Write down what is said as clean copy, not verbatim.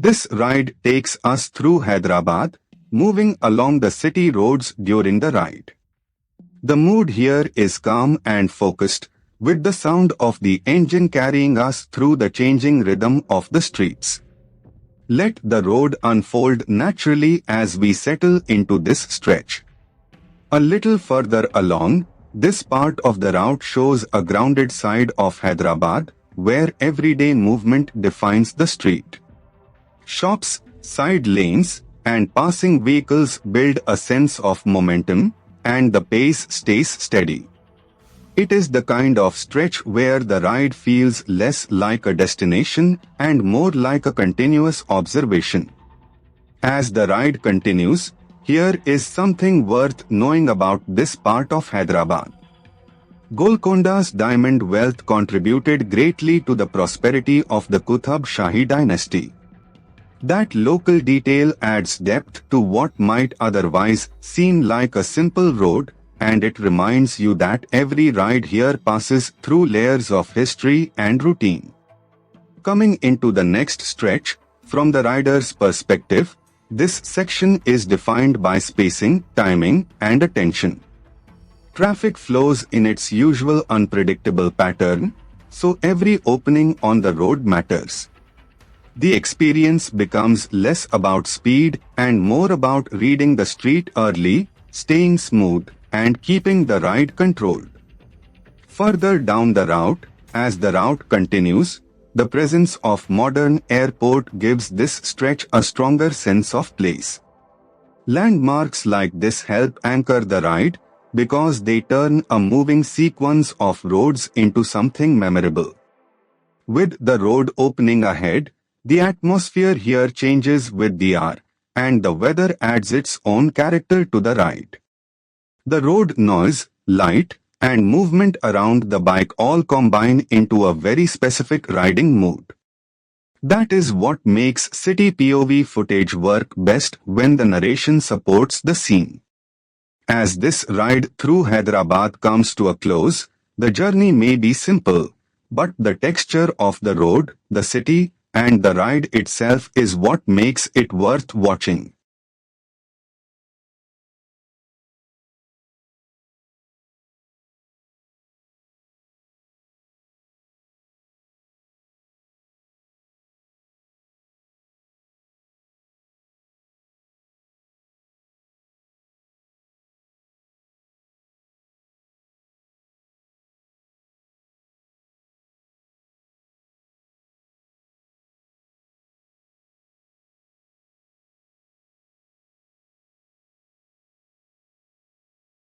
This ride takes us through Hyderabad, moving along the city roads during the ride. The mood here is calm and focused, with the sound of the engine carrying us through the changing rhythm of the streets. Let the road unfold naturally as we settle into this stretch. A little further along, this part of the route shows a grounded side of Hyderabad, where everyday movement defines the street. Shops, side lanes, and passing vehicles build a sense of momentum, and the pace stays steady. It is the kind of stretch where the ride feels less like a destination and more like a continuous observation. As the ride continues, here is something worth knowing about this part of Hyderabad. Golconda's diamond wealth contributed greatly to the prosperity of the Qutub Shahi dynasty. That local detail adds depth to what might otherwise seem like a simple road, and it reminds you that every ride here passes through layers of history and routine. Coming into the next stretch, from the rider's perspective, this section is defined by spacing, timing, and attention. Traffic flows in its usual unpredictable pattern, so every opening on the road matters. The experience becomes less about speed and more about reading the street early, staying smooth, and keeping the ride controlled. Further down the route, as the route continues, the presence of modern airport gives this stretch a stronger sense of place. Landmarks like this help anchor the ride because they turn a moving sequence of roads into something memorable. With the road opening ahead, the atmosphere here changes with the hour, and the weather adds its own character to the ride. The road noise, light, and movement around the bike all combine into a very specific riding mood. That is what makes city POV footage work best when the narration supports the scene. As this ride through Hyderabad comes to a close, the journey may be simple, but the texture of the road, the city, and the ride itself is what makes it worth watching.